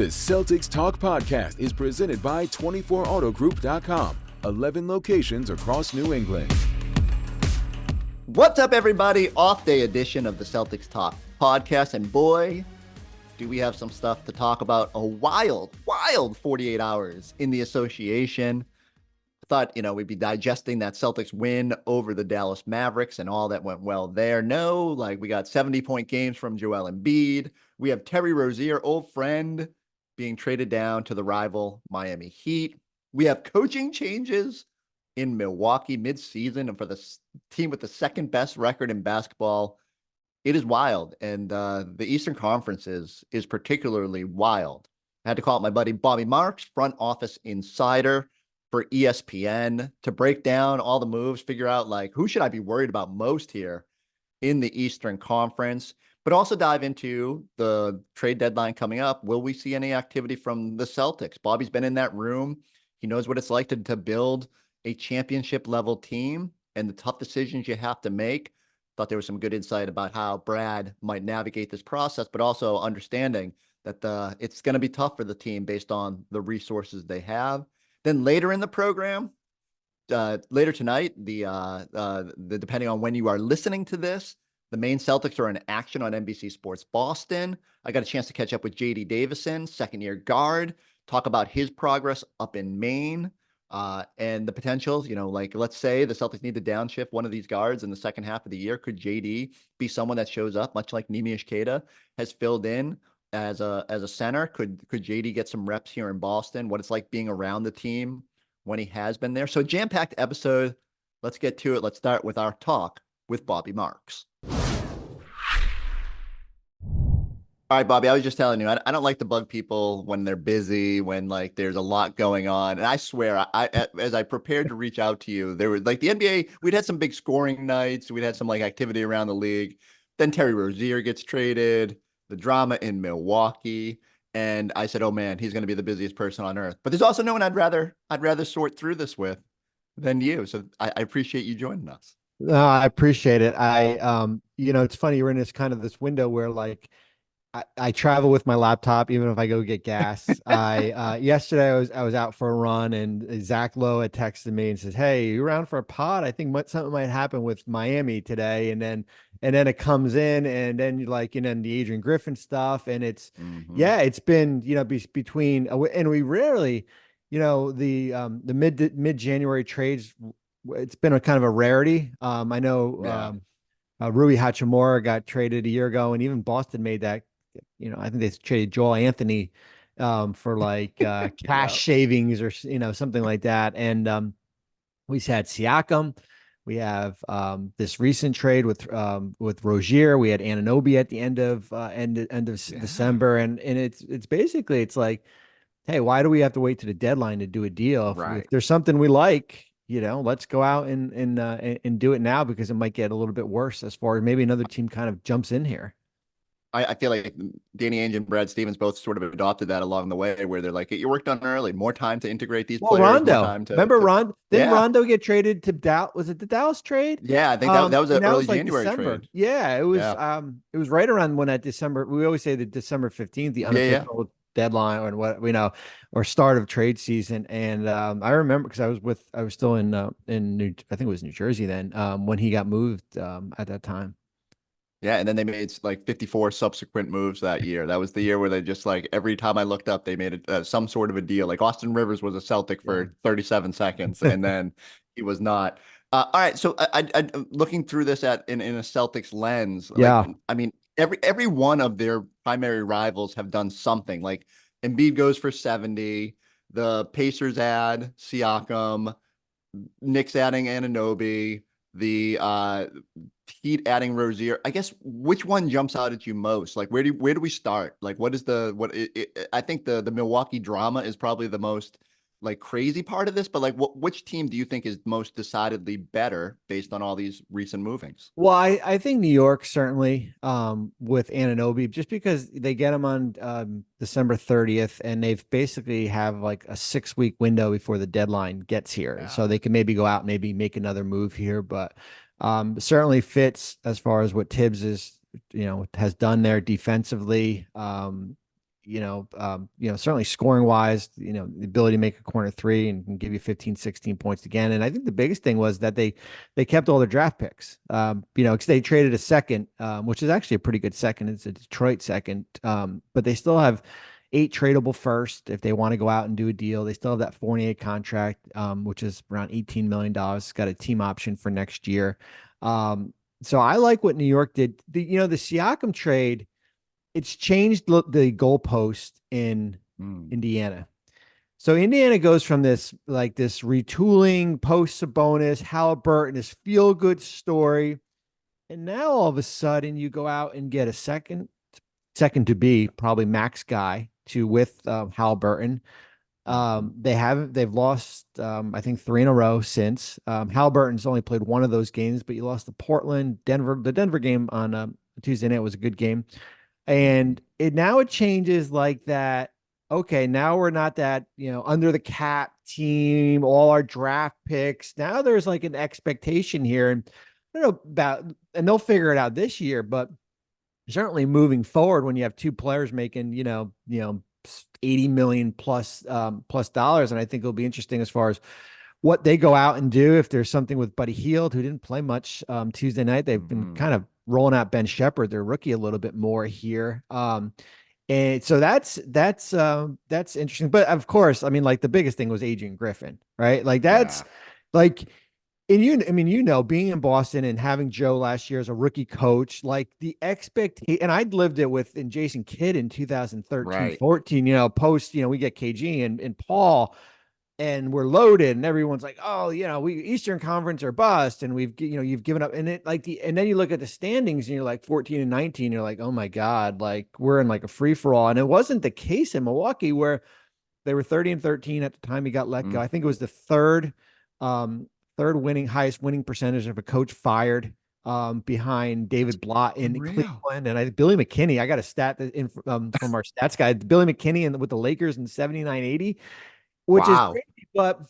Celtics Talk podcast is presented by 24autogroup.com, 11 locations across New England. What's up, everybody? Off day edition of the Celtics Talk podcast. And boy, do we have some stuff to talk about. A wild 48 hours in the association. Thought, we'd be digesting that Celtics win over the Dallas Mavericks and all that went well there. No, we got 70-point games from Joel Embiid. We have Terry Rozier, old friend, being traded down to the rival Miami Heat. We have coaching changes in Milwaukee mid-season and for the team with the second best record in basketball. It is wild. And the Eastern Conference is particularly wild. I had to call out my buddy Bobby Marks, front office insider for ESPN, to break down all the moves, figure out who should I be worried about most here in the Eastern Conference, but also dive into the trade deadline coming up. Will we see any activity from the Celtics? Bobby's been in that room. He knows what it's like to build a championship level team and the tough decisions you have to make. Thought there was some good insight about how Brad might navigate this process, but also understanding that it's going to be tough for the team based on the resources they have. Then later in the program, later tonight, the depending on when you are listening to this, the Maine Celtics are in action on NBC Sports Boston. I got a chance to catch up with JD Davison, second-year guard, talk about his progress up in Maine and the potential. Let's say the Celtics need to downshift one of these guards in the second half of the year. Could JD be someone that shows up, much like Neemias Queta has filled in as a center? Could JD get some reps here in Boston? What it's like being around the team when he has been there. So jam-packed episode. Let's get to it. Let's start with our talk with Bobby Marks. All right, Bobby, I was just telling you, I don't like to bug people when they're busy, when there's a lot going on. And I swear, as I prepared to reach out to you, there was the NBA, we'd had some big scoring nights. We'd had some activity around the league. Then Terry Rozier gets traded. The drama in Milwaukee, and I said, "Oh man, he's going to be the busiest person on earth." But there's also no one I'd rather sort through this with than you. So I appreciate you joining us. I appreciate it. It's funny, you're in this window where I travel with my laptop, even if I go get gas. Yesterday I was out for a run, and Zach Lowe had texted me and says, "Hey, you around for a pod? I think something might happen with Miami today." And then it comes in, and then the Adrian Griffin stuff, and it's it's been between and we rarely, the mid January trades. It's been a kind of a rarity. I know Rui Hachimura got traded a year ago, and even Boston made that. I think they traded Joel Anthony for cash savings or something like that. And we had Siakam. We have this recent trade with Rozier. We had Anunoby at the end of December, and it's basically hey, why do we have to wait to the deadline to do a deal? If there's something we like, let's go out and do it now, because it might get a little bit worse as far as maybe another team kind of jumps in here. I feel like Danny Ainge and Brad Stevens both sort of adopted that along the way, where they're get your work done early, more time to integrate these players. Rondo, didn't Rondo get traded to Dallas? Was it the Dallas trade? Yeah, I think that was an early January trade. Yeah, it was. It was right around when that December. We always say the December 15th, the unofficial deadline, or start of trade season. And I remember because I was still in I think it was New Jersey then, when he got moved at that time. Yeah, and then they made 54 subsequent moves that year. That was the year where they just every time I looked up, they made some sort of a deal. Austin Rivers was a Celtic for 37 seconds, and then he was not. All right, so I looking through this in a Celtics lens. I mean, every one of their primary rivals have done something. Embiid goes for 70. The Pacers add Siakam. Knicks adding Anunoby. The Heat adding Rozier. I guess which one jumps out at you most? Where do we start? What is I think the Milwaukee drama is probably the most crazy part of this, but which team do you think is most decidedly better based on all these recent movings? Well, I think New York certainly with Anunoby, just because they get him on December 30th, and they've basically have a 6-week window before the deadline gets here. So they can maybe go out, maybe make another move here, but certainly fits as far as what Tibbs has done there defensively. certainly scoring wise, the ability to make a corner three and give you 15, 16 points again. And I think the biggest thing was that they kept all their draft picks, because they traded a second, which is actually a pretty good second. It's a Detroit second. But they still have 8 tradable first if they want to go out and do a deal. They still have that Fournier contract, which is around $18 million. It's got a team option for next year. So I like what New York did. The Siakam trade, it's changed the goalpost in Indiana. So Indiana goes from this retooling post Sabonis, Halliburton, this feel good story. And now all of a sudden you go out and get a second to be probably max guy with Halliburton. They've lost, I think 3 in a row since. Halliburton's only played one of those games, but you lost to Portland, Denver. The Denver game on Tuesday night was a good game. And now it changes like that. Okay, now we're not that, under the cap team, all our draft picks. Now there's like an expectation here. And I don't know and they'll figure it out this year, but certainly moving forward when you have 2 players making, 80 million plus dollars. And I think it'll be interesting as far as what they go out and do. If there's something with Buddy Hield, who didn't play much Tuesday night, they've been kind of rolling out Ben Shepherd, their rookie, a little bit more here. And so that's interesting. But of course, I mean, like the biggest thing was Adrian Griffin, right? Like that's like, and being in Boston and having Joe last year as a rookie coach, like the expectation, and I'd lived it in Jason Kidd in 2013, 14, post, we get KG and Paul, and we're loaded and everyone's like, oh, we Eastern Conference or bust. And you've given up. And and then you look at the standings and you're like 14 and 19. You're like, oh my God, like we're in like a free for all. And it wasn't the case in Milwaukee, where they were 30 and 13 at the time he got let go. I think it was the third highest winning percentage of a coach fired, behind David Blatt in Cleveland. And Billy McKinney, I got a stat from our stats guy, Billy McKinney with the Lakers in 79-80. Which is crazy, but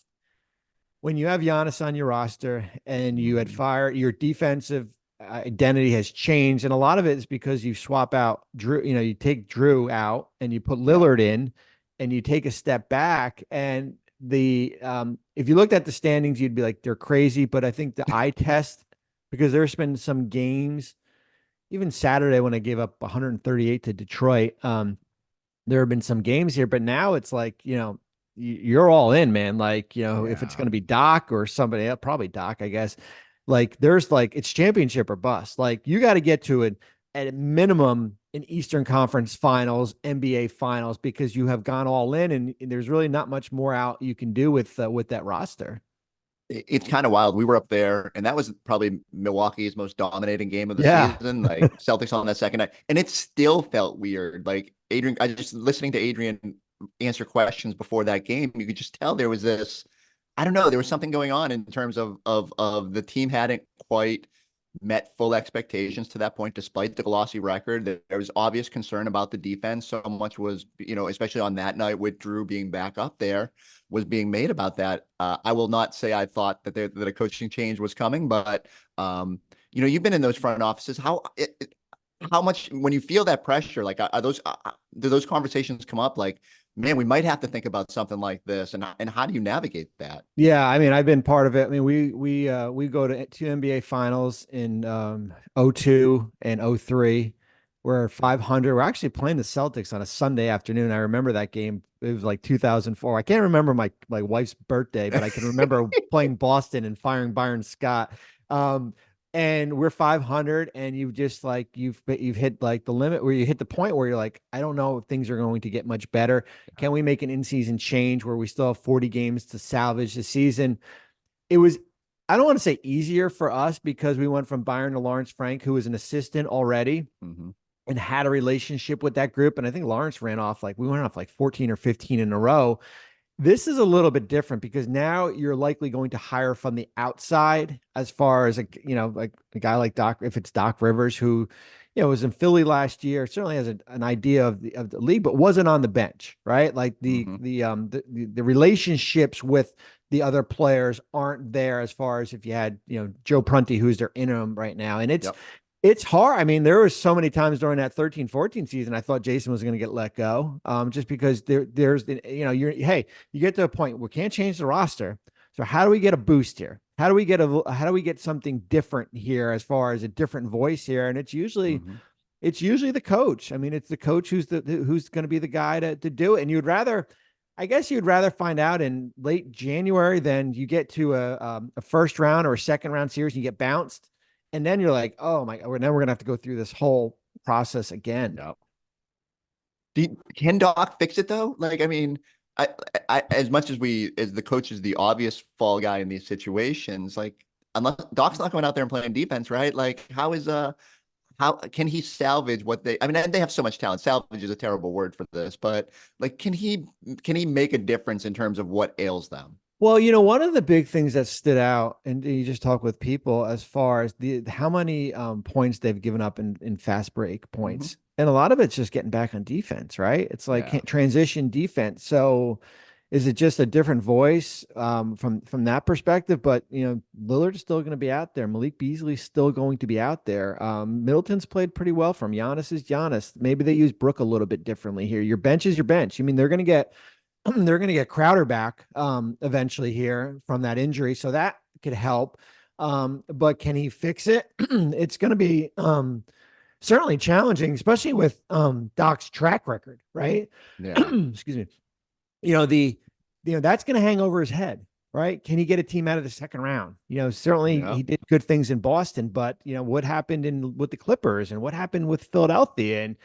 when you have Giannis on your roster and you had fired, your defensive identity has changed, and a lot of it is because you swap out Drew. You take Drew out and you put Lillard in, and you take a step back. And if you looked at the standings, you'd be like, they're crazy. But I think the eye test, because there's been some games, even Saturday when I gave up 138 to Detroit, there have been some games here, but now it's like you're all in, man. Like, if it's going to be Doc or somebody else, probably Doc, I guess. Like, there's like, it's championship or bust. Like, you got to get to it at a minimum in Eastern Conference Finals, NBA Finals, because you have gone all in, and there's really not much more out you can do with that roster. It's kind of wild. We were up there, and that was probably Milwaukee's most dominating game of the season. Like Celtics on that second night, and it still felt weird. Like Adrian, I just listening to Adrian answer questions before that game, you could just tell there was this, I don't know, there was something going on in terms of the team hadn't quite met full expectations to that point, despite the glossy record. There was obvious concern about the defense. So much was, especially on that night with Drew being back up there, was being made about that. I will not say I thought that a coaching change was coming, but you've been in those front offices. How much, when you feel that pressure, like do those conversations come up? Like, man, we might have to think about something like this, and how do you navigate that? Yeah, I mean, I've been part of it. I mean, we go to 2 NBA finals in 02 and 03. We're 500. We're actually playing the Celtics on a Sunday afternoon. I remember that game. It was like 2004. I can't remember my wife's birthday, but I can remember playing Boston and firing Byron Scott. And we're 500, and you've just like, you've hit like the limit where you hit the point where you're like, I don't know if things are going to get much better. Can we make an in-season change where we still have 40 games to salvage the season? It was, I don't want to say easier for us, because we went from Byron to Lawrence Frank, who was an assistant already and had a relationship with that group. And I think Lawrence we went off like 14 or 15 in a row. This is a little bit different, because now you're likely going to hire from the outside, as far as like a guy like Doc, if it's Doc Rivers, who, was in Philly last year, certainly has an idea of the league, but wasn't on the bench, right? Like the relationships with the other players aren't there, as far as if you had, Joe Prunty, who's their interim right now. And It's hard. I mean, there were so many times during that 13-14 season, I thought Jason was going to get let go. Just because there's, hey, you get to a point where we can't change the roster. So how do we get a boost here? How do we get something different here as far as a different voice here? And Mm-hmm. it's usually the coach. I mean, it's the coach who's going to be the guy to do it. And I guess you'd rather find out in late January than you get to a first round or a second round series and you get bounced. And then you're like, oh my, now we're going to have to go through this whole process again. Yeah. Can Doc fix it though? Like, I mean, as much as the coach is the obvious fall guy in these situations, like, unless Doc's not going out there and playing defense, right? Like, how can he salvage what I mean, and they have so much talent. Salvage is a terrible word for this, but like, can he make a difference in terms of what ails them? Well, one of the big things that stood out, and you just talk with people as far as how many points they've given up in fast break Mhm. points, and a lot of it's just getting back on defense, right? It's like Yeah. transition defense. So, is it just a different voice from that perspective? But Lillard's still going to be out there. Malik Beasley's still going to be out there. Middleton's played pretty well from Giannis is Giannis. Maybe they use Brook a little bit differently here. Your bench is your bench. I mean, they're going to get they're going to get Crowder back eventually here from that injury, so that could help. But can he fix it? It's going to be certainly challenging, especially with Doc's track record, right? Yeah. Excuse me. The that's going to hang over his head, right? Can he get a team out of the second round? Certainly Yeah. he did good things in Boston, but what happened with the Clippers and what happened with Philadelphia, and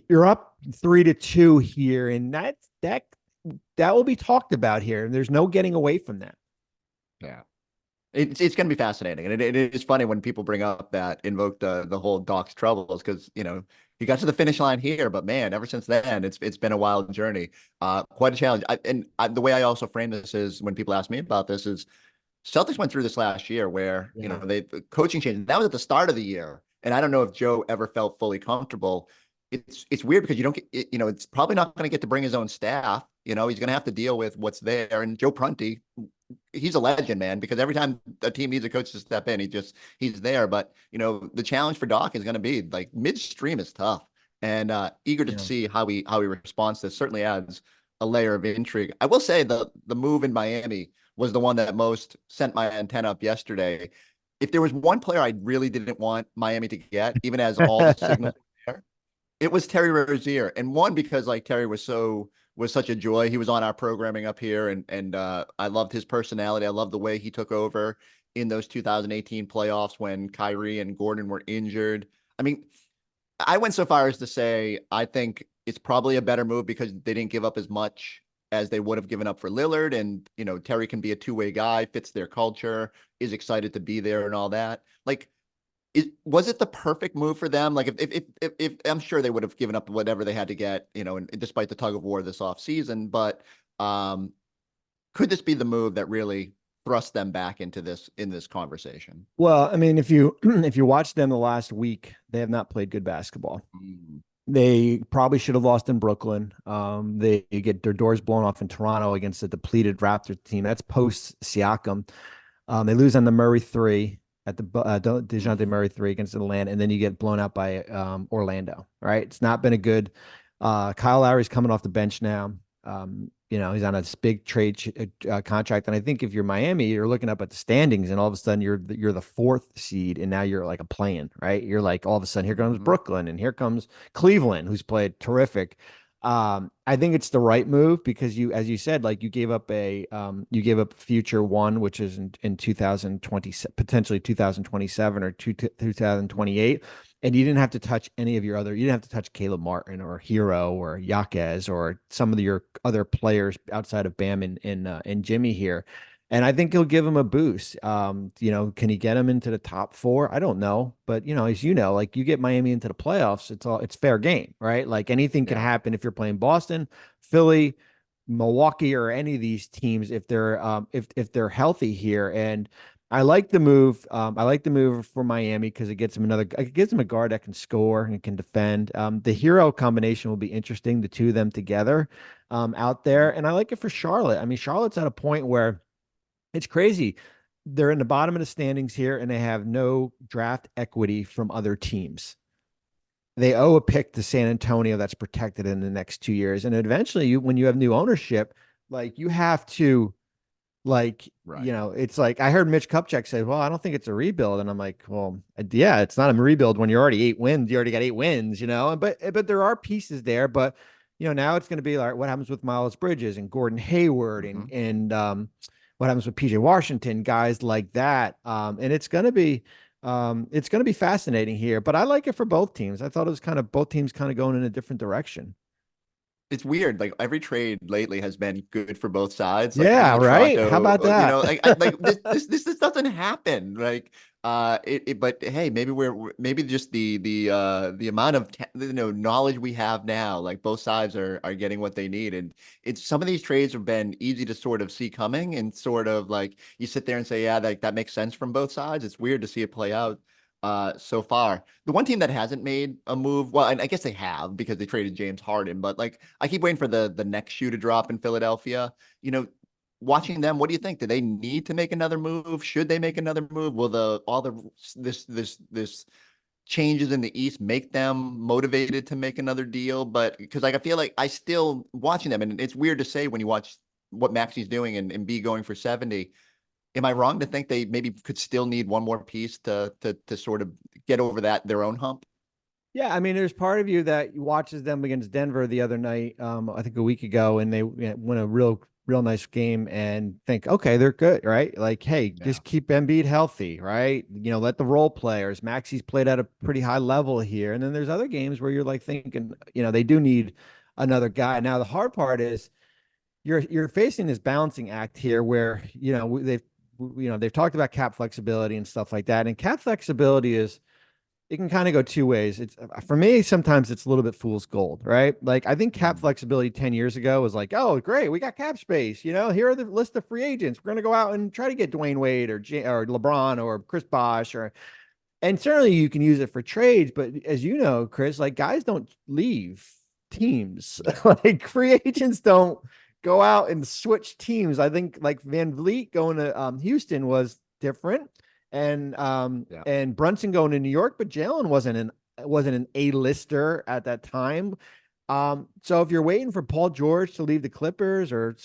you're up 3-2 here, and that will be talked about here. And there's no getting away from that. Yeah. It's going to be fascinating, and it is funny when people bring up that invoke the whole Doc's troubles because he got to the finish line here, but man, ever since then it's been a wild journey, quite a challenge. The way I also frame this is when people ask me about this is Celtics went through this last year where Yeah. the coaching change that was at the start of the year, and I don't know if Joe ever felt fully comfortable. It's weird because you don't get it's probably not going to get to bring his own staff. He's going to have to deal with what's there, and Joe Prunty, he's a legend, man, because every time a team needs a coach to step in, he's there. But the challenge for Doc is going to be like midstream is tough, and eager to Yeah. see how he responds to this. Certainly adds a layer of intrigue. I will say the move in Miami was the one that most sent my antenna up yesterday. If there was one player I really didn't want Miami to get, even as all the signals were there, it was Terry Rozier. And one, because like Terry was such a joy. He was on our programming up here, and I loved his personality. I loved the way he took over in those 2018 playoffs when Kyrie and Gordon were injured. I mean, I went so far as to say I think it's probably a better move because they didn't give up as much as they would have given up for Lillard. And, Terry can be a two-way guy, fits their culture, is excited to be there and all that. Like, was it the perfect move for them? Like if I'm sure they would have given up whatever they had to get, and despite the tug of war this off season, but could this be the move that really thrust them back into this conversation? Well, I mean, if you if you watch them the last week, they have not played good basketball. Mm. They probably should have lost in Brooklyn. They get their doors blown off in Toronto against a depleted Raptors team. That's post Siakam. They lose on the Murray three at the DeJounte Murray three against Atlanta, and then you get blown out by Orlando. Right? It's not been a good. Kyle Lowry's coming off the bench now. He's on a big trade contract, and I think if you're Miami, you're looking up at the standings, and all of a sudden you're the fourth seed, and now you're like a play-in, right? You're like all of a sudden here comes Mhm. Brooklyn, and here comes Cleveland, who's played terrific. I think it's the right move because as you said, like you gave up future one, which is in 2020, potentially 2027 or 2028. And you didn't have to touch you didn't have to touch Caleb Martin or Hero or Yaquez or some of your other players outside of Bam and Jimmy here. And I think he'll give him a boost. Can he get him into the top four? I don't know. But as like you get Miami into the playoffs, it's fair game, right? Like anything can Yeah. happen if you're playing Boston, Philly, Milwaukee, or any of these teams if they're healthy here. And I like the move. I like the move for Miami because it gives them a guard that can score and can defend. The Hero combination will be interesting, the two of them together out there. And I like it for Charlotte. I mean, Charlotte's at a point where it's crazy. they're in the bottom of the standings here, and they have no draft equity from other teams. They owe a pick to San Antonio that's protected in the next 2 years. And eventually, when you have new ownership, like you have to, like, Right. it's like I heard Mitch Kupchak say, well, I don't think it's a rebuild. And I'm like, well, yeah, it's not a rebuild when you're already 8 wins. You already got 8 wins, but there are pieces there. But, now it's going to be like what happens with Miles Bridges and Gordon Hayward and what happens with PJ Washington, guys like that. And it's going to be fascinating here, but I like it for both teams. I thought it was kind of both teams kind of going in a different direction. It's weird. Like every trade lately has been good for both sides. Like Yeah, even right. How Toronto, about that? like this doesn't happen. Like but hey, maybe just the amount of knowledge we have now. Like both sides are getting what they need, and it's some of these trades have been easy to sort of see coming, and sort of like you sit there and say, yeah, like that makes sense from both sides. It's weird to see it play out so far. The one team that hasn't made a move, well, and I guess they have because they traded James Harden, but like I keep waiting for the next shoe to drop in Philadelphia. Watching them, what do you think? Do they need to make another move? Should they make another move? Will this changes in the East make them motivated to make another deal? But because like I feel like I still watching them, and it's weird to say when you watch what Maxi's doing and B going for 70. Am I wrong to think they maybe could still need one more piece to sort of get over their own hump? Yeah, I mean, there's part of you that watches them against Denver the other night, I think a week ago, and they win a real nice game and think, okay, they're good, right? Like, hey, Yeah. just keep Embiid healthy, right? Let the role players. Maxi's played at a pretty high level here, and then there's other games where you're like thinking, they do need another guy. Now, the hard part is you're facing this balancing act here where they've talked about cap flexibility and stuff like that, and cap flexibility is it can kind of go two ways. It's for me sometimes it's a little bit fool's gold, right? Like I think cap flexibility 10 years ago was like, oh great, we got cap space. Here are the list of free agents. We're going to go out and try to get Dwayne Wade or LeBron or Chris Bosh and certainly you can use it for trades, but as you know, Chris, like guys don't leave teams. Like free agents don't go out and switch teams. I think like Van Vliet going to Houston was different, and Brunson going to New York, but Jalen wasn't an A-lister at that time. So if you're waiting for Paul George to leave the Clippers or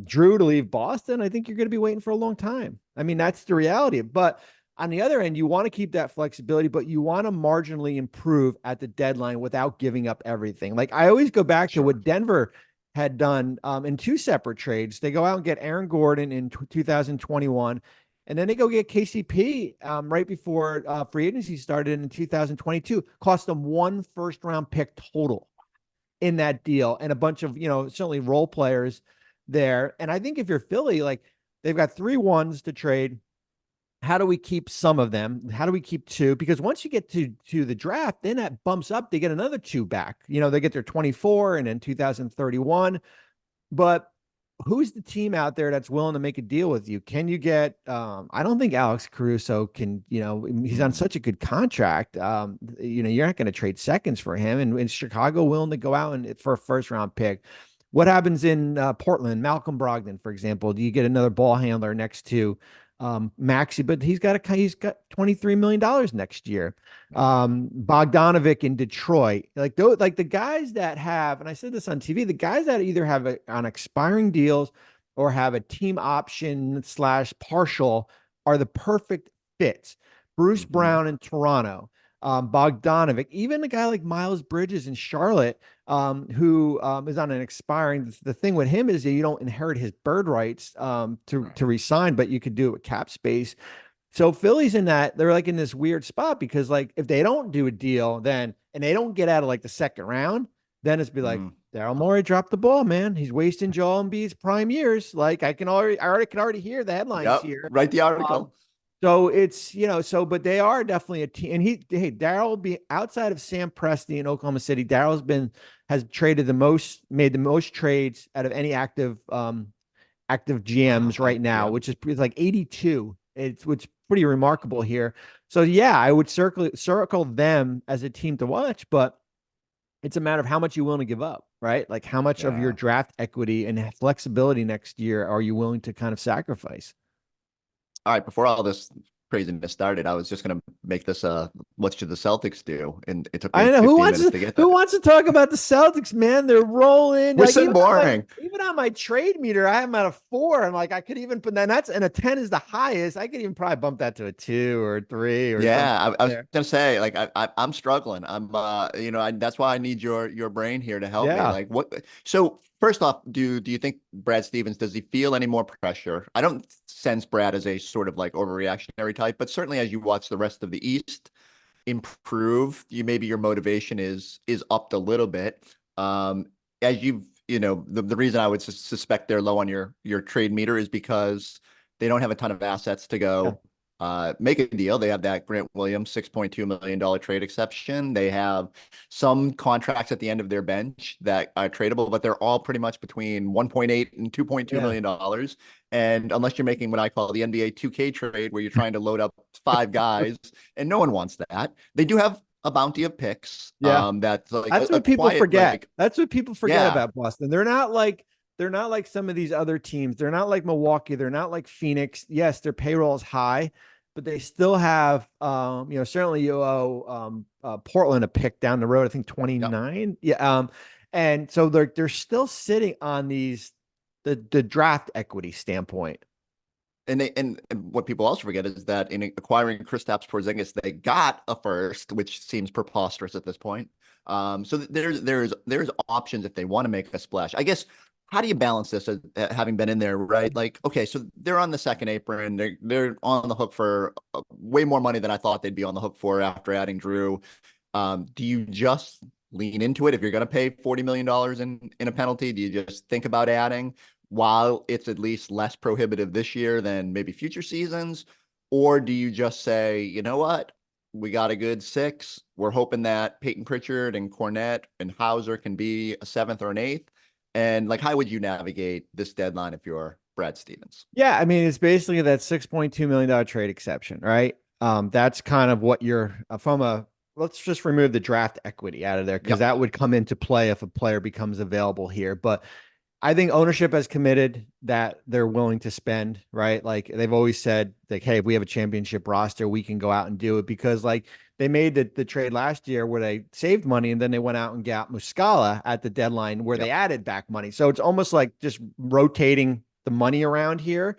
Drew to leave Boston, I think you're going to be waiting for a long time. I mean, that's the reality. But on the other end, you want to keep that flexibility, but you want to marginally improve at the deadline without giving up everything. Like I always go back to what Denver had done in two separate trades. They go out and get Aaron Gordon in 2021, and then they go get KCP right before free agency started in 2022. Cost them 1 first-round pick total in that deal and a bunch of, certainly role players there. And I think if you're Philly, like they've got 3 ones to trade. How do we keep some of them? How do we keep 2? Because once you get to the draft, then that bumps up. They get another 2 back. They get their 24 and then 2031. But who's the team out there that's willing to make a deal with you? Can you get I don't think Alex Caruso can, he's on such a good contract. You're not going to trade seconds for him. And is Chicago willing to go out and for a first round pick? What happens in Portland? Malcolm Brogdon, for example. Do you get another ball handler next to Maxi? But he's got $23 million next year. Bogdanovic in Detroit, like the guys that have, and I said this on TV, the guys that either have on expiring deals or have a team option / partial are the perfect fits. Bruce Brown in Toronto, Bogdanovic, even a guy like Miles Bridges in Charlotte, who is on an expiring. The thing with him is that you don't inherit his bird rights to resign, but you could do it with cap space. So Philly's they're like in this weird spot because like if they don't do a deal and they don't get out of like the second round, then it's be like Daryl Morey dropped the ball, man. He's wasting Joel Embiid's prime years. Like I can already hear the headlines here. Write the article. So it's, but they are definitely a team. And Daryl will be outside of Sam Presti in Oklahoma City. Has traded made the most trades out of any active GMs right now, which is like 82. It's pretty remarkable here. So yeah, I would circle them as a team to watch, but it's a matter of how much you're willing to give up, right? Like how much of your draft equity and flexibility next year are you willing to kind of sacrifice? All right, before all this craziness started, I was just gonna make this what should the Celtics do? And it took I me know 15 minutes to get who there. wants to talk about the Celtics, man. They're rolling. We're Like so boring. even on my trade meter, I have them at a 4. And like I could even put that, and a 10 is the highest. I could even probably bump that to a 2 or a 3 or something Yeah, I was there. gonna say, like, I'm struggling. I'm that's why I need your brain here to help me. Yeah. Like, what? So first off, do you think Brad Stevens, does he feel any more pressure? I don't sense Brad as a sort of like overreactionary type, but certainly as you watch the rest of the East improve, maybe your motivation is upped a little bit. As you've, the reason I would suspect they're low on your trade meter is because they don't have a ton of assets to Yeah. go make a deal. They have that Grant Williams $6.2 million trade exception. They have some contracts at the end of their bench that are tradable, but they're all pretty much between 1.8 and 2.2 Yeah. million dollars. And unless you're making what I call the NBA 2K trade, where you're trying to load up 5 guys, and no one wants that. They do have a bounty of picks. Yeah. That's like That's a what people quiet, forget. like, That's what people forget yeah. about Boston. They're not like some of these other teams. They're not like Milwaukee. They're not like Phoenix. Yes, their payroll is high, but they still have, certainly you owe Portland a pick down the road. I think Yep. 29. Yeah. And so they're still sitting on the draft equity standpoint. And what people also forget is that in acquiring Kristaps Porzingis, they got a first, which seems preposterous at this point. So there's options if they want to make a splash. I guess, how do you balance this as, having been in there, right? Like, okay, so they're on the second apron. They're on the hook for way more money than I thought they'd be on the hook for after adding Drew. Do you just lean into it if you're going to pay $40 million in a penalty? Do you just think about adding while it's at least less prohibitive this year than maybe future seasons? Or do you just say, you know what? We got a good 6. We're hoping that Peyton Pritchard and Cornette and Hauser can be a 7th or an 8th. And like, how would you navigate this deadline if you're Brad Stevens? Yeah, I mean, it's basically that $6.2 million trade exception, right? That's kind of what you're let's just remove the draft equity out of there because Yep. that would come into play if a player becomes available here. But I think ownership has committed that they're willing to spend, right? Like they've always said, like, hey, if we have a championship roster, we can go out and do it because like they made the trade last year where they saved money and then they went out and got Muscala at the deadline where Yep. they added back money. So it's almost like just rotating the money around here.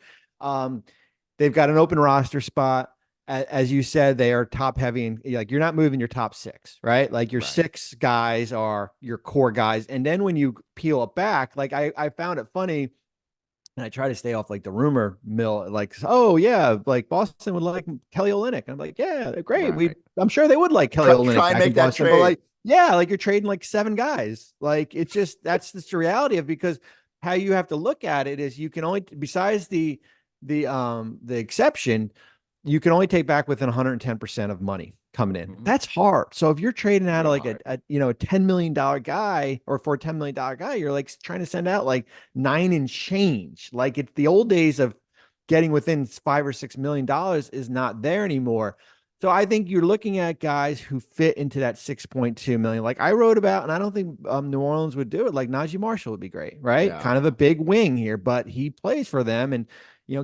They've got an open roster spot. As you said, they are top heavy and like you're not moving your top 6, right? Like your Right. 6 guys are your core guys. And then when you peel it back, like I found it funny and I try to stay off like the rumor mill, like, oh yeah, like Boston would like Kelly Olynyk. I'm like, yeah, great. Right. I'm sure they would like Kelly Olynyk Try and back in make that Boston, trade. but like, yeah, like you're trading like 7 guys. Like it's just, that's just the reality of, because how you have to look at it is you can only, besides the exception, you can only take back within 110% of money coming in. Mhm. That's hard. So if you're trading out of Real like hard. a $10 million guy, or for a $10 million guy, you're like trying to send out like 9 and change. Like it's the old days of getting within $5 or $6 million is not there anymore. So I think you're looking at guys who fit into that 6.2 million. Like I wrote about, and I don't think New Orleans would do it. Like Najee Marshall would be great, right? Yeah. Kind of a big wing here, but he plays for them. And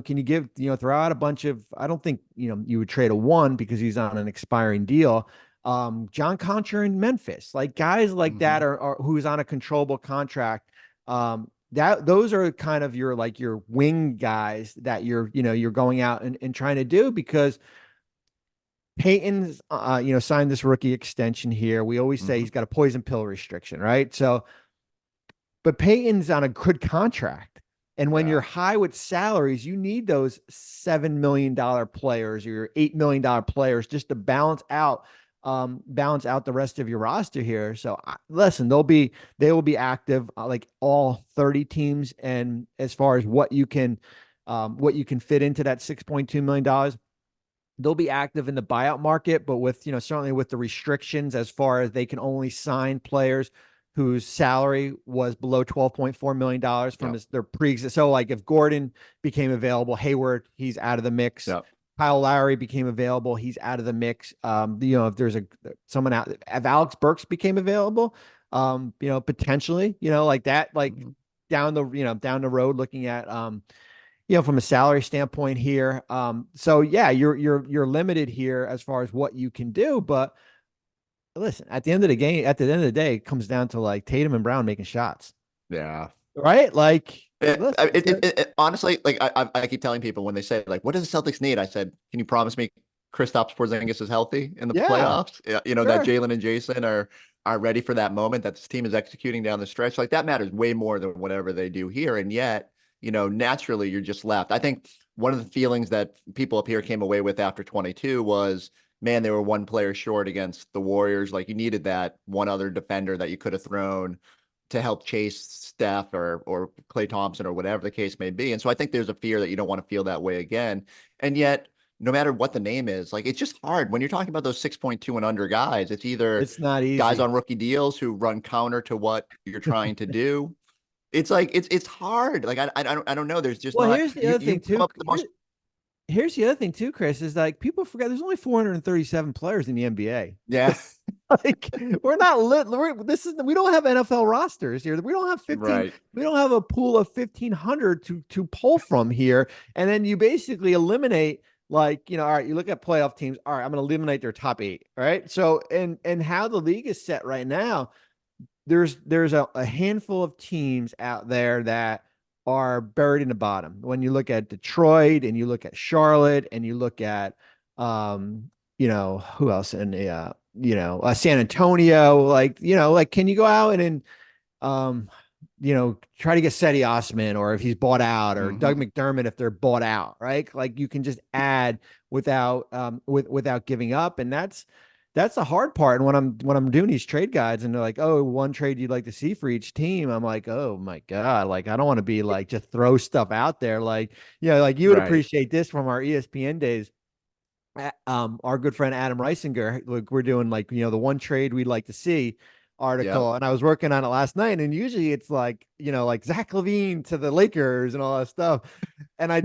can you throw out a bunch of, I don't think, you would trade a 1 because he's on an expiring deal. John Concher in Memphis, like guys like that are who's on a controllable contract. Those are kind of your wing guys that you're going out and trying to do, because Peyton's, signed this rookie extension here. We always say he's got a poison pill restriction, right? So, but Peyton's on a good contract. And when you're high with salaries, you need those $7 million players or your $8 million players just to balance out the rest of your roster here. So listen, they will be active, like all 30 teams. And as far as what you can fit into that $6.2 million, they'll be active in the buyout market, but with, certainly with the restrictions as far as they can only sign players whose salary was below $12.4 million from their pre-existing. So like if Gordon became available, Hayward, he's out of the mix. Yep. Kyle Lowry became available, he's out of the mix. If there's someone out, if Alex Burks became available, potentially, like that, like down the road, looking at, from a salary standpoint here. So yeah, you're limited here as far as what you can do. But listen, at the end of the game, at the end of the day, it comes down to like Tatum and Brown making shots, Yeah. right? Like, It, listen, honestly, like I keep telling people when they say like, "What does the Celtics need?" I said, "Can you promise me Kristaps Porzingis is healthy in the yeah, playoffs? Yeah, you know that sure. Jalen and Jason are ready for that moment that this team is executing down the stretch. Like that matters way more than whatever they do here. And yet, naturally, you're just left. I think one of the feelings that people up here came away with after 22 was, man, they were one player short against the Warriors. Like you needed that one other defender that you could have thrown to help chase Steph or Klay Thompson or whatever the case may be. And so I think there's a fear that you don't want to feel that way again. And yet, no matter what the name is, like it's just hard when you're talking about those 6.2 and under guys. It's either It's not guys easy. on rookie deals who run counter to what you're trying to do. It's like it's hard. Like I don't know. There's just Well, not here's the you other you thing come too. up with the most. Here's the other thing too, Chris, is like people forget there's only 437 players in the NBA. Yeah. Like we're not lit. We don't have NFL rosters here. We don't have 15. Right. We don't have a pool of 1,500 to pull from here. And then you basically eliminate like, all right, you look at playoff teams. All right, I'm going to eliminate their top 8. Right. So, and how the league is set right now, there's a handful of teams out there that are buried in the bottom. When you look at Detroit and you look at Charlotte and you look at who else in the San Antonio, like can you go out and um try to get Seti Osman, or if he's bought out, or Doug Mm-hmm. McDermott if they're bought out, right? Like you can just add without without giving up, and that's the hard part. And when I'm doing these trade guides and they're like, oh, one trade you'd like to see for each team, I'm like, oh my God, like I don't want to be like just throw stuff out there. Like, like you would Right. appreciate this from our ESPN days. Our good friend Adam Reisinger, like we're doing like, the one trade we'd like to see Yep. article. And I was working on it last night. And usually it's like, like Zach LaVine to the Lakers and all that stuff. I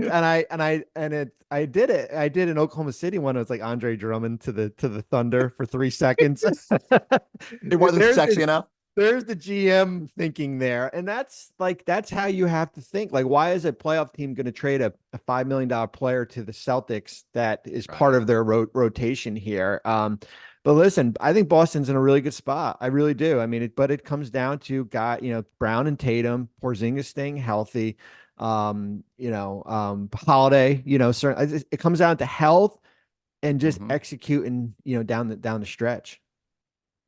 did it. I did in Oklahoma City one. It was like Andre Drummond to the Thunder for 3 seconds. It wasn't There's sexy the enough. there's the GM thinking there. And that's how you have to think. Like, why is a playoff team going to trade a $5 million player to the Celtics that is part Right. of their rotation here? But listen, I think Boston's in a really good spot. I really do. I mean, but it comes down to Brown and Tatum, Porzingis staying healthy, Holiday, certainly it comes down to health and just Mm-hmm. executing, down the stretch.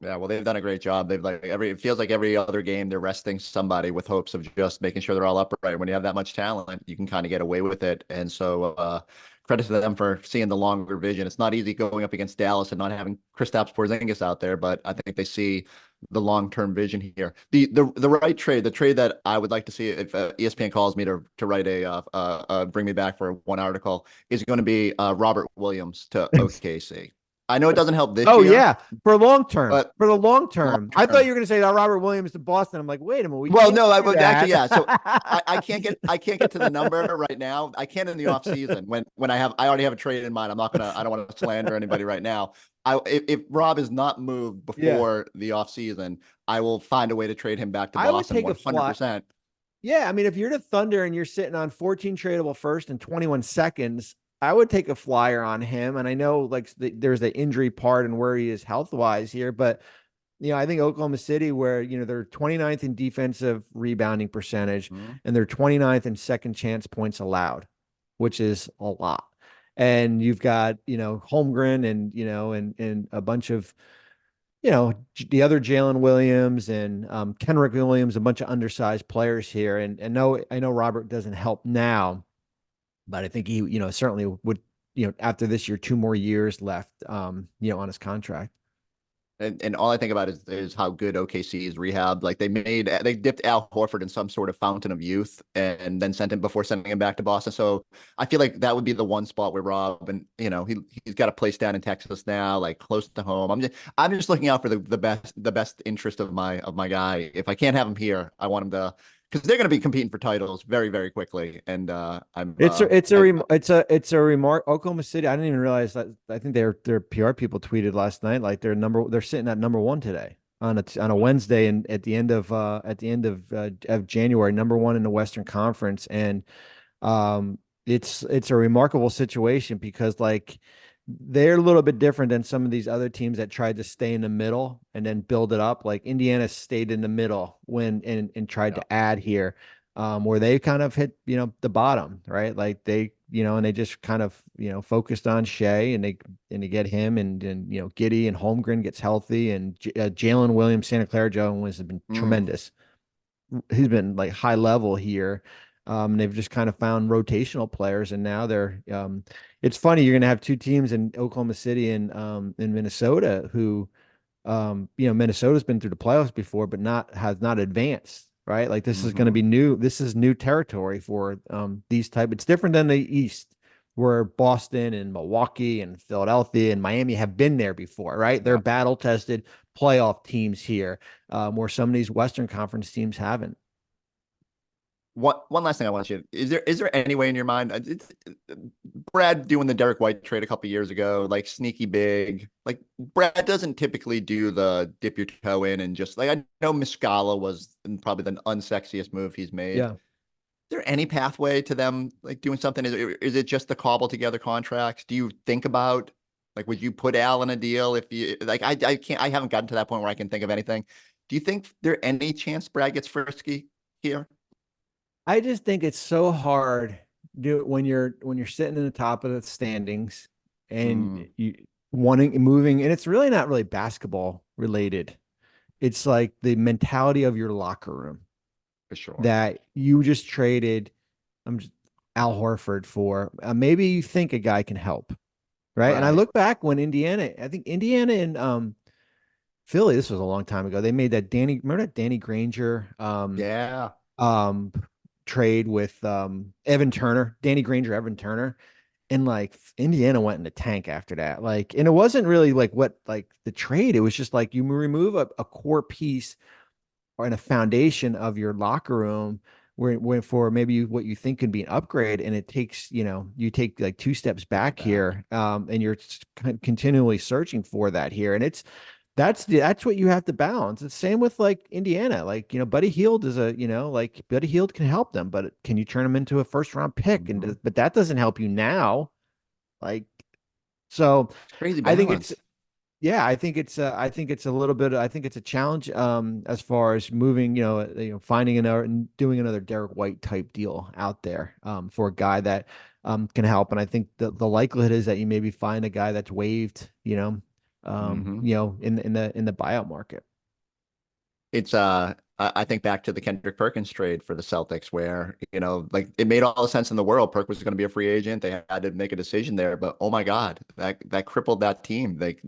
Yeah, well, they've done a great job. It feels like every other game they're resting somebody with hopes of just making sure they're all upright. When you have that much talent, you can kind of get away with it. And so, credit to them for seeing the longer vision. It's not easy going up against Dallas and not having Kristaps Porzingis out there, but I think they see the long-term vision here. The right trade, the trade that I would like to see if ESPN calls me to write bring me back for one article, is going to be Robert Williams to OKC. I know it doesn't help this Oh year, yeah, for long term. but For the long long term. I thought term. you were going to say that Robert Williams to Boston. I'm like, wait a minute, we Well, can't no, I do would actually, yeah. So that. I can't get to the number right now. I can in the off season when I already have a trade in mind. I don't want to slander anybody right now. If Rob is not moved Yeah, before the off season, I will find a way to trade him back to I would Boston take a fly. 100%. Yeah, I mean, if you're the Thunder and you're sitting on 14 tradable first and 21 seconds, I would take a flyer on him. And I know like there's the injury part and where he is health wise here, but I think Oklahoma City, where they're 29th in defensive rebounding percentage, Mhm. and they're 29th in second chance points allowed, which is a lot. And you've got Holmgren and and a bunch of the other Jalen Williams and Kenrick Williams, a bunch of undersized players here. And no, I know Robert doesn't help now, but I think he certainly would after this year, 2 more years left on his contract. And all I think about is how good OKC is rehab. Like they dipped Al Horford in some sort of fountain of youth and then sent him before sending him back to Boston. So I feel like that would be the one spot where Rob, and he's got a place down in Texas now, like close to home. I'm just looking out for the best interest of my guy. If I can't have him here, I want him to, because they're going to be competing for titles very, very quickly. And It's a remark. Oklahoma City. I didn't even realize that. I think their PR people tweeted last night like they're sitting at number one today on a Wednesday, and at the end of January, number one in the Western Conference. And it's a remarkable situation because like they're a little bit different than some of these other teams that tried to stay in the middle and then build it up. Like Indiana stayed in the middle when and tried Yeah. to add here, where they kind of hit, the bottom, right? Like they, and they just kind of, focused on Shea and they get him and Giddy and Holmgren gets healthy and Jalen Williams, Santa Clara Jones has been Mm. tremendous. He's been like high level here. They've just kind of found rotational players, and now they're. It's funny, you're going to have two teams in Oklahoma City and in Minnesota who, Minnesota's been through the playoffs before, but has not advanced. Right, like this is going to Hmm. be new. This is new territory for these type. It's different than the East, where Boston and Milwaukee and Philadelphia and Miami have been there before. Right, they're Yeah. battle tested playoff teams here, where some of these Western Conference teams haven't. One last thing I want you, is there any way in your mind, Brad doing the Derek White trade a couple years ago, like sneaky big, like Brad doesn't typically do the dip your toe in and just like, I know Muscala was probably the unsexiest move he's made. Is Yeah. there any pathway to them like doing something? Is it just the cobble together contracts? Do you think about like, would you put Al in a deal if you like, I can't, I haven't gotten to that point where I can think of anything. Do you think there any chance Brad gets frisky here? I just think it's so hard do when you're sitting in the top of the standings and Mm, you wanting moving, and it's really not really basketball related. It's like the mentality of your locker room for sure. that you just traded just Al Horford for. Maybe you think a guy can help, right? And I Right. look back when I think Indiana and Philly, this was a long time ago. They made that remember that Danny Granger Yeah. um trade with Evan Turner, Danny Granger, Evan Turner. And like Indiana went in the tank after that. Like, and it wasn't really like what like the trade. It was just like you remove a core piece or in a foundation of your locker room where for maybe what you think could be an upgrade, and it takes, you take like two steps back Back. here, and you're continually searching for that here. And that's what you have to balance. It's the same with like Indiana. Like, Buddy Hield is like Buddy Hield can help them, but can you turn him into a first round pick? Hmm. But that doesn't help you now. Like, so It's crazy I think it's balance. yeah, I think it's a little bit, I think it's a challenge as far as moving, finding another and doing another Derek White type deal out there for a guy that can help. And I think the likelihood is that you maybe find a guy that's waived, Hmm. in the buyout market. It's I think back to the Kendrick Perkins trade for the Celtics, where like it made all the sense in the world. Perk was going to be a free agent. They had to make a decision there, but oh my God, that crippled that team. Like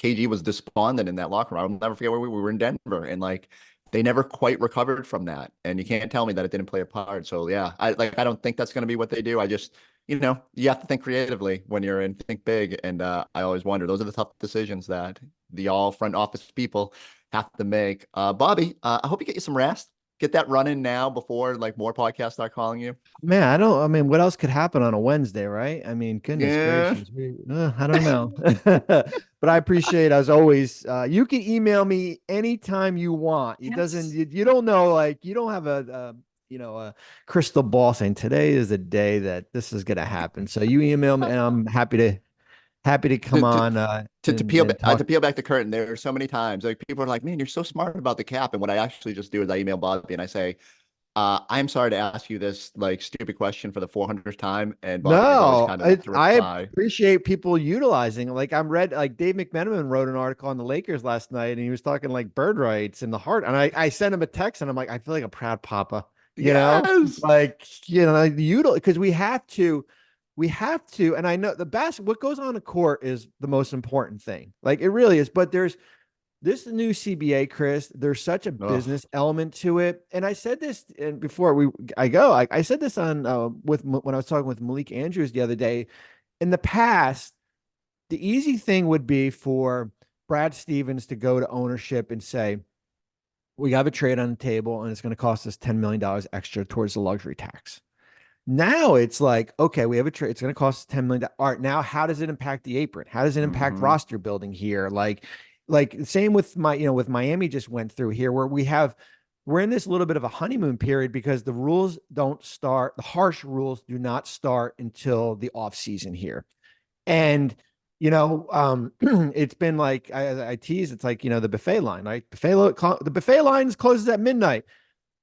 KG was despondent in that locker room. I'll never forget where we were in Denver, and like they never quite recovered from that. And you can't tell me that it didn't play a part. So yeah, I don't think that's going to be what they do. I just you have to think creatively when you're in, think big. And I always wonder, those are the tough decisions that the all front office people have to make. Bobby, I hope you get you some rest. Get that running now before like more podcasts start calling you. Man, I mean, what else could happen on a Wednesday, right? I mean, goodness Yeah. gracious. I don't know. But I appreciate, as always, you can email me anytime you want. It doesn't, Yes. you don't know, like, you don't have a crystal ball saying today is a day that this is going to happen. So you email me and I'm happy to come To, to, on, to and, peel and to talk. peel back the curtain, there are so many times like people are like, "Man, you're so smart about the cap." And what I actually just do is I email Bobby and I say, "I'm sorry to ask you this like stupid question for the 400th time." And Bobby's always No, kind enough to I reply. appreciate people utilizing. Like like Dave McMenamin wrote an article on the Lakers last night, and he was talking like bird rights and the heart. And I sent him a text, and I'm like, I feel like a proud papa, Yes. like like because we have to. And I know what goes on the court is the most important thing. Like it really is. But there's this new CBA, Chris, there's such a Ugh. business element to it. And I said this, and before I said this on when I was talking with Malik Andrews the other day. In the past, the easy thing would be for Brad Stevens to go to ownership and say, we have a trade on the table and it's going to cost us $10 million extra towards the luxury tax. Now it's like, okay, we have a trade. It's going to cost $10 million. All right, now how does it impact the apron? How does it impact Hmm. roster building here? Like same with with Miami just went through here where we have we're in this little bit of a honeymoon period because the rules don't start, the harsh rules do not start until the off season here. And, it's been like, I tease, it's like, the buffet line, right? The buffet lines closes at midnight.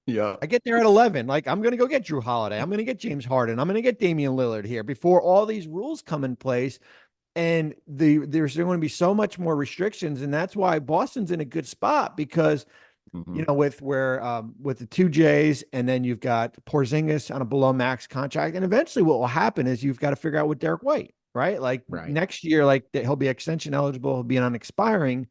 Yeah. I get there at 11. Like, I'm going to go get Drew Holiday. I'm going to get James Harden. I'm going to get Damian Lillard here before all these rules come in place. And there's going to be so much more restrictions. And that's why Boston's in a good spot because, with the two J's, and then you've got Porzingis on a below max contract. And eventually what will happen is you've got to figure out with Derek White, right? Like next year, like he'll be extension eligible. He'll be on expiring,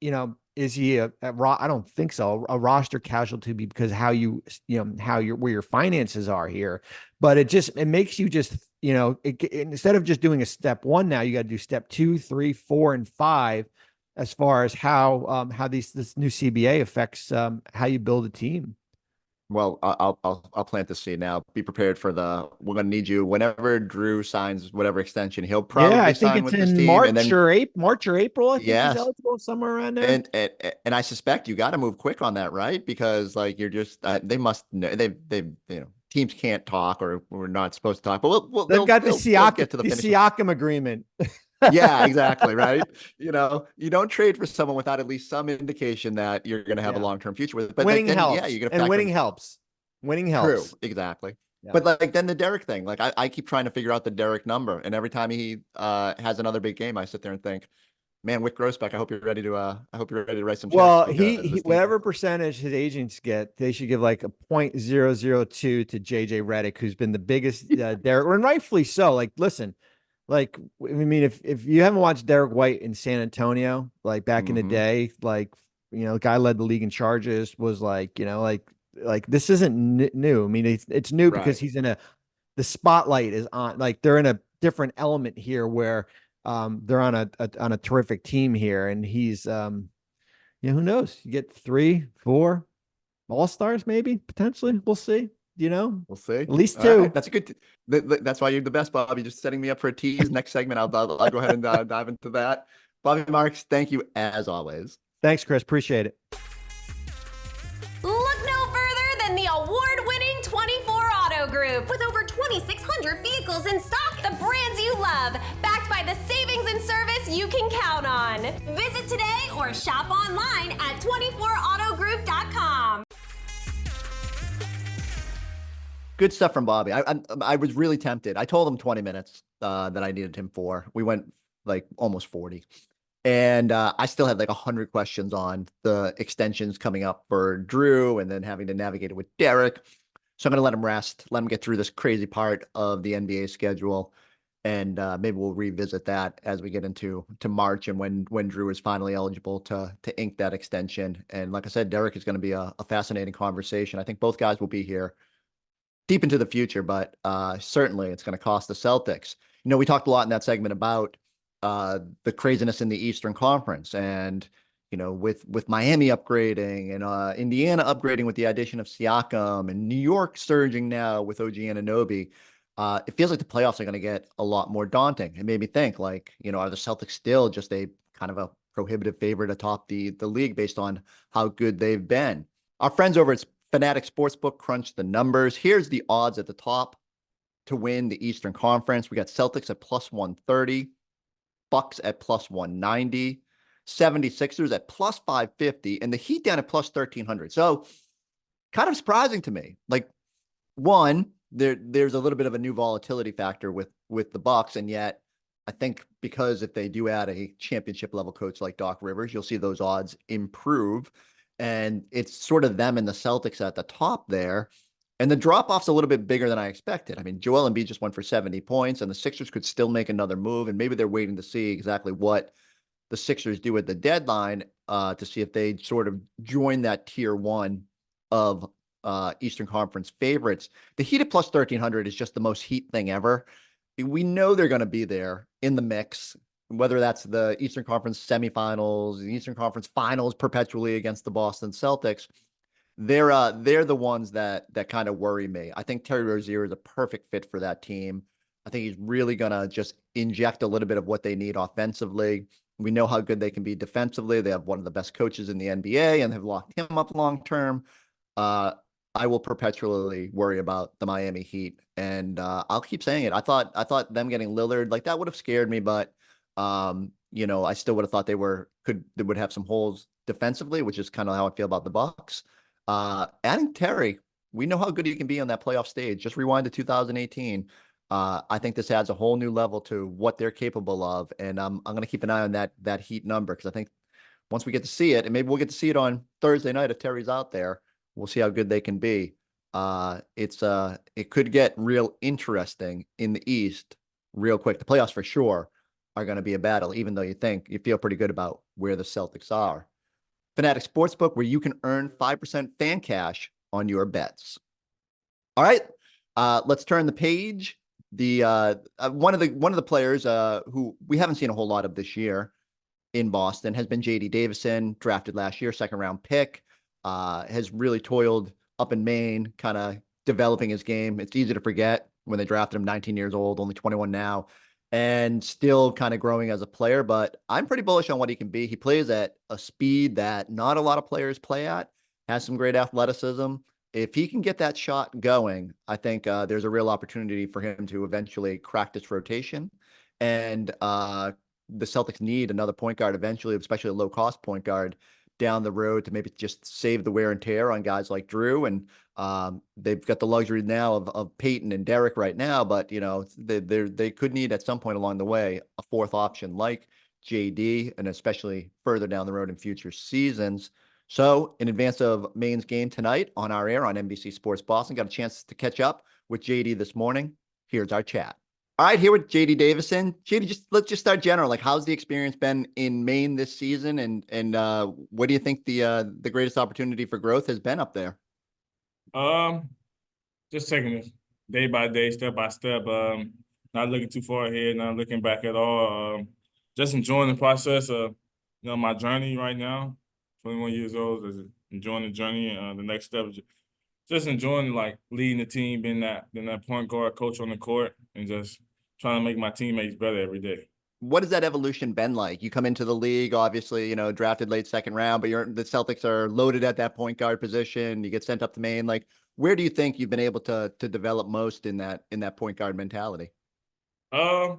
is he I don't think so. A roster casualty because where your finances are here, but it makes you just, instead of just doing a step one, now you got to do step 2, 3, 4, and 5, as far as how this new CBA affects how you build a team. Well, I'll plant the seed now. Be prepared for we're going to need you whenever Drew signs whatever extension. He'll probably sign with this team. March or April. I think yes. he's eligible somewhere around there. And I suspect you got to move quick on that, right? Because like you're just they must know teams can't talk or we're not supposed to talk. But they've got the Siakam agreement. Yeah, exactly. Right. You don't trade for someone without at least some indication that you're going to have a long-term future with it. But winning helps. Yeah, you're going to winning helps. Winning helps. True. Exactly. Yeah. But like then the Derek thing, like I keep trying to figure out the Derek number, and every time he has another big game, I sit there and think, man, Wick Grossbeck, I hope you're ready to write some checks. Well, he whatever percentage his agents get, they should give like a 0.002 to JJ Redick, who's been the biggest Derek, and rightfully so. Like, listen. Like, I mean, if you haven't watched Derek White in San Antonio, like back in the day, like, the guy led the league in charges, was like, like this isn't new. I mean, it's new because he's in the spotlight is on, like they're in a different element here where they're on a terrific team here. And he's, who knows? You get 3, 4 all-stars, maybe potentially. We'll see. We'll see. At least 2. Right. That's a good. That's why you're the best, Bobby. Just setting me up for a tease. Next segment, I'll go ahead and dive into that. Bobby Marks, thank you as always. Thanks, Chris. Appreciate it. Look no further than the award-winning 24 Auto Group. With over 2,600 vehicles in stock, the brands you love, backed by the savings and service you can count on. Visit today or shop online at 24autogroup.com. Good stuff from Bobby. I was really tempted. I told him 20 minutes that I needed him for. We went like almost 40. And I still had like 100 questions on the extensions coming up for Drew and then having to navigate it with Derek. So I'm going to let him rest, let him get through this crazy part of the NBA schedule. And maybe we'll revisit that as we get into March and when Drew is finally eligible to ink that extension. And like I said, Derek is going to be a fascinating conversation. I think both guys will be here deep into the future, but certainly it's going to cost the Celtics. We talked a lot in that segment about the craziness in the Eastern Conference and, with Miami upgrading and Indiana upgrading with the addition of Siakam and New York surging now with OG Anunoby, it feels like the playoffs are going to get a lot more daunting. It made me think like, are the Celtics still just a kind of a prohibitive favorite atop the league based on how good they've been? Our friends over at Fanatic Sportsbook crunch the numbers. Here's the odds at the top to win the Eastern Conference. We got Celtics at plus 130, Bucks at plus 190, 76ers at plus 550, and the Heat down at plus 1300. So kind of surprising to me. Like, one, there's a little bit of a new volatility factor with the Bucks, and yet I think because if they do add a championship level coach like Doc Rivers, you'll see those odds improve. And it's sort of them and the Celtics at the top there. And the drop-off's a little bit bigger than I expected. I mean, Joel Embiid just went for 70 points, and the Sixers could still make another move. And maybe they're waiting to see exactly what the Sixers do at the deadline to see if they sort of join that tier 1 of Eastern Conference favorites. The Heat at plus 1,300 is just the most Heat thing ever. We know they're going to be there in the mix, whether that's the Eastern Conference semifinals, the Eastern Conference finals perpetually against the Boston Celtics. They're the ones that kind of worry me. I think Terry Rozier is a perfect fit for that team. I think he's really going to just inject a little bit of what they need offensively. We know how good they can be defensively. They have one of the best coaches in the NBA and have locked him up long-term. I will perpetually worry about the Miami Heat, and I'll keep saying it. I thought them getting Lillard like that would have scared me, but I still would have thought they would have some holes defensively, which is kind of how I feel about the Bucks. Adding Terry, we know how good he can be on that playoff stage. Just rewind to 2018. I think this adds a whole new level to what they're capable of, and I'm going to keep an eye on that Heat number because I think once we get to see it, and maybe we'll get to see it on Thursday night if Terry's out there, we'll see how good they can be. It could get real interesting in the East real quick. The playoffs for sure are going to be a battle, even though you feel pretty good about where the Celtics are. Fanatic Sportsbook, where you can earn 5% fan cash on your bets. All right, let's turn the page. One of the players who we haven't seen a whole lot of this year in Boston has been JD Davison, drafted last year, second round pick, has really toiled up in Maine, kind of developing his game. It's easy to forget when they drafted him, 19 years old, only 21 now, and still kind of growing as a player. But I'm pretty bullish on what he can be. He plays at a speed that not a lot of players play at, has some great athleticism. If he can get that shot going, I think there's a real opportunity for him to eventually crack this rotation. And the Celtics need another point guard eventually, especially a low-cost point guard down the road to maybe just save the wear and tear on guys like Drew. And they've got the luxury now of Peyton and Derek right now, but they could need at some point along the way a fourth option like JD, and especially further down the road in future seasons. So in advance of Maine's game tonight on our air on NBC Sports Boston, got a chance to catch up with JD this morning. Here's our chat. All right, here with JD Davison. JD, let's just start general. Like, how's the experience been in Maine this season, and what do you think the greatest opportunity for growth has been up there? Just taking it day by day, step by step. Not looking too far ahead, not looking back at all. Just enjoying the process of my journey right now. 21 years old, just enjoying the journey. The next step is just enjoying like leading the team, being that point guard coach on the court, and just trying to make my teammates better every day. What has that evolution been like? You come into the league, obviously, drafted late second round, but the Celtics are loaded at that point guard position. You get sent up to Maine. Like, where do you think you've been able to develop most in that point guard mentality? I'd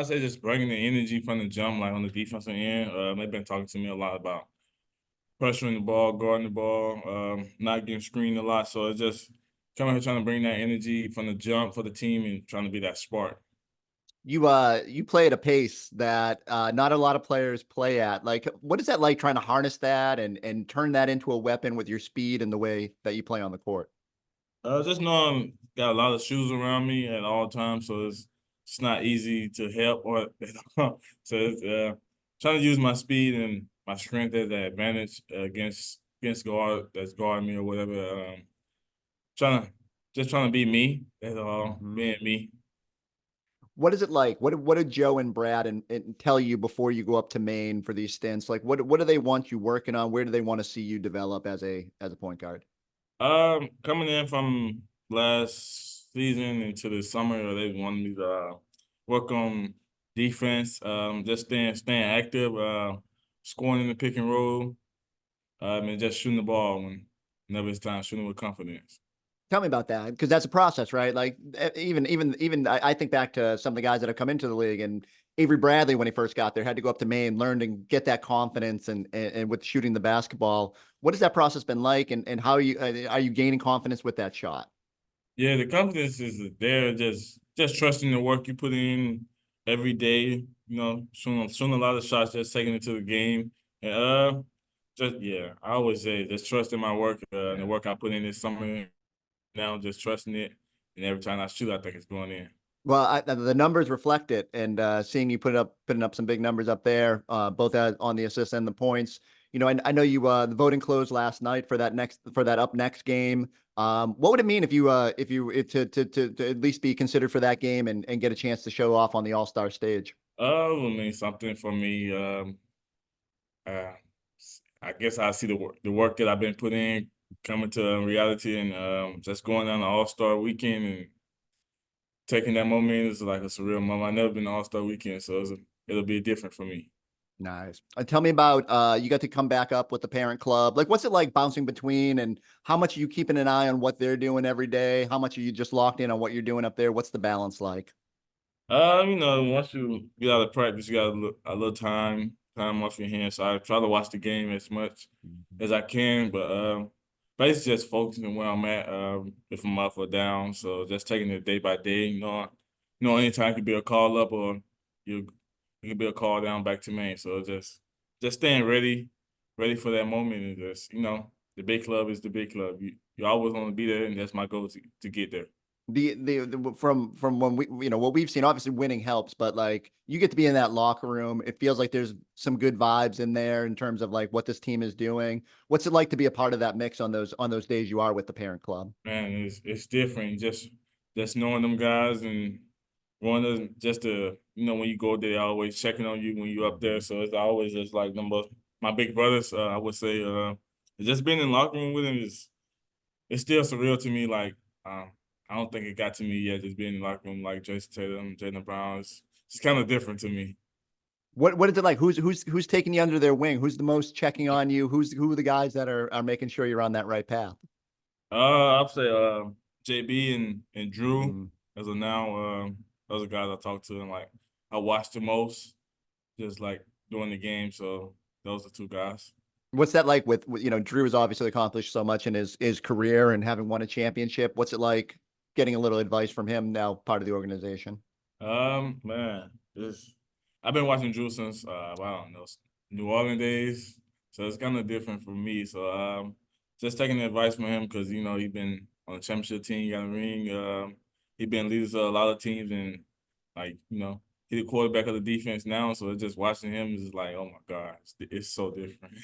say just bringing the energy from the jump, like on the defensive end. They've been talking to me a lot about pressuring the ball, guarding the ball, not getting screened a lot. So it's just coming here trying to bring that energy from the jump for the team and trying to be that spark. You play at a pace that not a lot of players play at. Like, what is that like trying to harness that and turn that into a weapon with your speed and the way that you play on the court? Just knowing got a lot of shoes around me at all times, so it's not easy to help or so it's trying to use my speed and my strength as an advantage against guard that's guarding me or whatever. Trying to be me. That's all, being me. What is it like? What did Joe and Brad and tell you before you go up to Maine for these stints? Like, what do they want you working on? Where do they want to see you develop as a point guard? Coming in from last season into the summer, they wanted me to work on defense, just staying active, scoring in the pick and roll, and just shooting the ball whenever it's time, shooting with confidence. Tell me about that, because that's a process, right? Like even I think back to some of the guys that have come into the league, and Avery Bradley, when he first got there, had to go up to Maine, learn and get that confidence and with shooting the basketball. What has that process been like, and how are you gaining confidence with that shot? Yeah, the confidence is there. Just trusting the work you put in every day. Shooting a lot of shots, just taking it to the game. And I always say just trusting my work and the work I put in this summer. Now just trusting it, and every time I shoot, I think it's going in. Well, the numbers reflect it, and seeing you putting up some big numbers up there, both on the assists and the points. I know you the voting closed last night for that up next game. What would it mean if you to at least be considered for that game and get a chance to show off on the All-Star stage? It will mean something for me. I guess I see the work that I've been putting in coming to reality, and just going down the All-Star weekend and taking that moment is like a surreal moment. I've never been to All-Star weekend, so it'll be different for me. Nice. Tell me about you got to come back up with the parent club. Like, what's it like bouncing between, and how much are you keeping an eye on what they're doing every day? How much are you just locked in on what you're doing up there? What's the balance like? Once you get out of practice, you got a little time off your hands. So I try to watch the game as much as I can, but basically just focusing on where I'm at, if I'm up or down. So just taking it day by day. Anytime could be a call up or you it could be a call down back to Maine. So just staying ready for that moment, and just the big club is the big club. You always want to be there, and that's my goal to get there. From when what we've seen, obviously winning helps, but like you get to be in that locker room. It feels like there's some good vibes in there in terms of like what this team is doing. What's it like to be a part of that mix on those days you are with the parent club? Man, it's different. Just knowing them guys and one of just when you go there, always checking on you when you're up there. So it's always just like my big brothers. I would say just being in the locker room with them it's still surreal to me. Like I don't think it got to me yet. Just being in the locker room like Jason Tatum, Jaylen Brown, it's kind of different to me. What is it like? Who's taking you under their wing? Who's the most checking on you? Who are the guys that are making sure you're on that right path? I'll say JB and Drew Mm. as of now. Those are guys I talk to and like I watch the most, just like during the game. So those are two guys. What's that like with Drew has obviously accomplished so much in his career and having won a championship. What's it like getting a little advice from him now, part of the organization? Man, I've been watching Drew since I don't know, New Orleans days, so it's kind of different for me. So just taking the advice from him because he's been on the championship team, he got a ring. He's been leaders of a lot of teams, and like he's the quarterback of the defense now. So just watching him is like, oh my God, it's so different.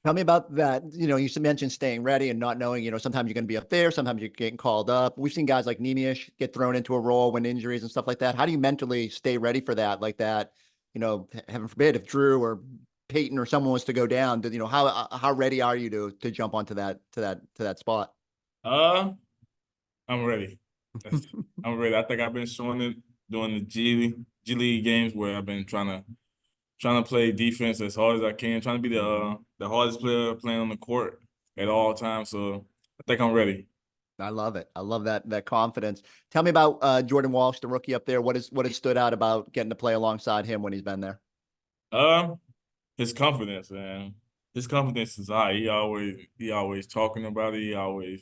Tell me about that. You mentioned staying ready and not knowing, sometimes you're going to be up there, sometimes you're getting called up. We've seen guys like Nemish get thrown into a role when injuries and stuff like that. How do you mentally stay ready for that? Like that, heaven forbid, if Drew or Peyton or someone was to go down, how ready are you to jump onto that spot? I'm ready. I'm ready. I think I've been showing it during the G League games where I've been trying to play defense as hard as I can, trying to be the hardest player playing on the court at all times. So I think I'm ready. I love it. I love that confidence. Tell me about Jordan Walsh, the rookie up there. What has stood out about getting to play alongside him when he's been there? His confidence, man. His confidence is high. He always talking about it.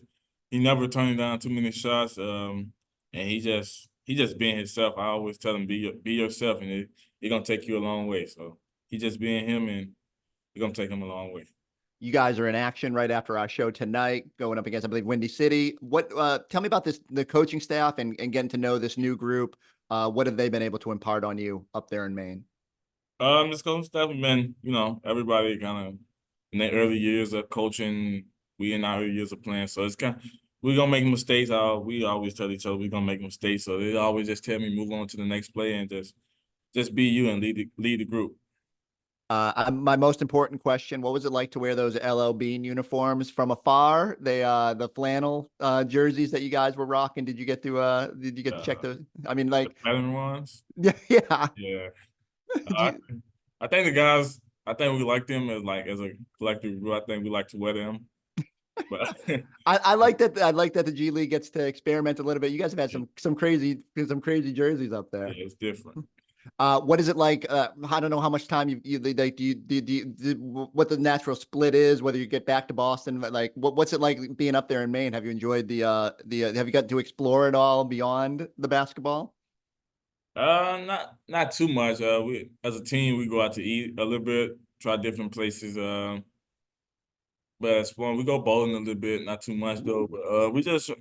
He never turning down too many shots. And he just being himself. I always tell him be yourself, and it's gonna take you a long way. So he just being him, and it's gonna take him a long way. You guys are in action right after our show tonight, going up against, I believe, Windy City. Tell me about the coaching staff and getting to know this new group. What have they been able to impart on you up there in Maine? This coaching staff has been, everybody kind of in their early years of coaching. We in our early years of playing, so it's we're gonna make mistakes. We always tell each other we're gonna make mistakes, so they always just tell me move on to the next play and just be you and lead the group. My most important question: what was it like to wear those LL Bean uniforms from afar? The flannel jerseys that you guys were rocking. Did you get to check those? I mean, like the pattern ones. Yeah. Yeah. I think the guys. I think we like them as a collective group. I think we like to wear them. But I like that. I like that the G League gets to experiment a little bit. You guys have had some crazy jerseys up there. Yeah, it's different. What is it like? I don't know how much time what the natural split is, whether you get back to Boston, but like, what's it like being up there in Maine? Have you enjoyed have you gotten to explore it all beyond the basketball? Not too much. We as a team, we go out to eat a little bit, try different places. But it's fun. We go bowling a little bit, not too much though. But we just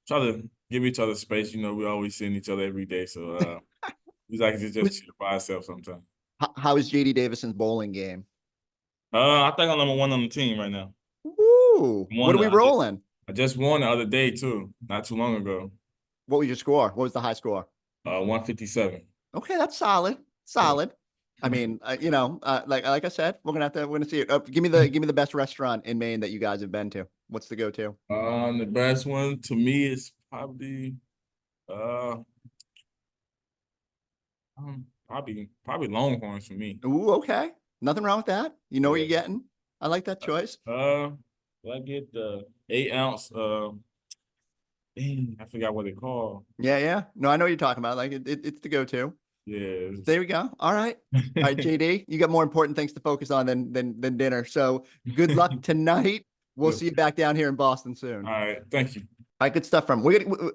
try to give each other space. We always seeing each other every day, so we like to just chill by ourselves sometimes. How is JD Davison's bowling game? I think I'm number 1 on the team right now. Woo! What are we rolling? I just won the other day too, not too long ago. What was your score? What was the high score? 157. Okay, that's solid. Solid. I mean, like I said, we're gonna see it. Give me the best restaurant in Maine that you guys have been to. What's the go-to? The best one to me is probably probably Longhorns for me. Ooh, okay. Nothing wrong with that. You know what you're getting. I like that choice. I get the 8-ounce. I forgot what they call. Yeah. No, I know what you're talking about. Like it's the go-to. Yeah. There we go. All right. All right, JD, you got more important things to focus on than dinner. So good luck tonight. We'll see you back down here in Boston soon. All right. Thank you. All right, good stuff from.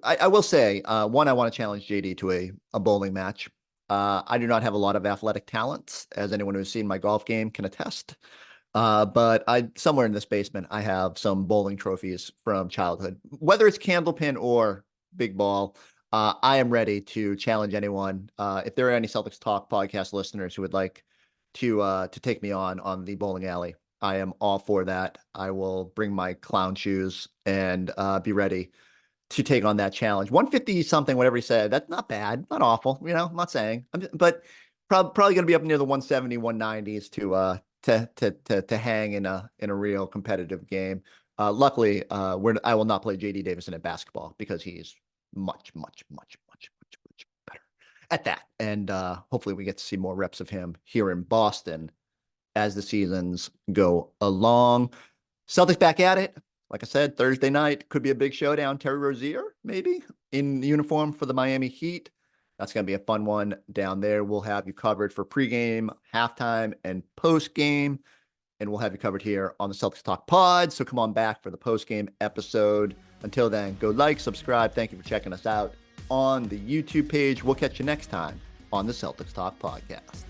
I will say, one, I want to challenge JD to a bowling match. I do not have a lot of athletic talents, as anyone who's seen my golf game can attest. But somewhere in this basement, I have some bowling trophies from childhood, whether it's candlepin or big ball. I am ready to challenge anyone. If there are any Celtics Talk podcast listeners who would like to take me on the bowling alley, I am all for that. I will bring my clown shoes and be ready to take on that challenge. 150 something, whatever he said. That's not bad, not awful. I'm not saying, but probably going to be up near the 170, 190s to hang in a real competitive game. Luckily, I will not play JD Davison at basketball because he's much better at that. And hopefully we get to see more reps of him here in Boston as the seasons go along. Celtics back at it. Like I said, Thursday night could be a big showdown. Terry Rozier, maybe, in uniform for the Miami Heat. That's going to be a fun one down there. We'll have you covered for pregame, halftime, and postgame. And we'll have you covered here on the Celtics Talk pod. So come on back for the postgame episode. Until then, go like, subscribe. Thank you for checking us out on the YouTube page. We'll catch you next time on the Celtics Talk podcast.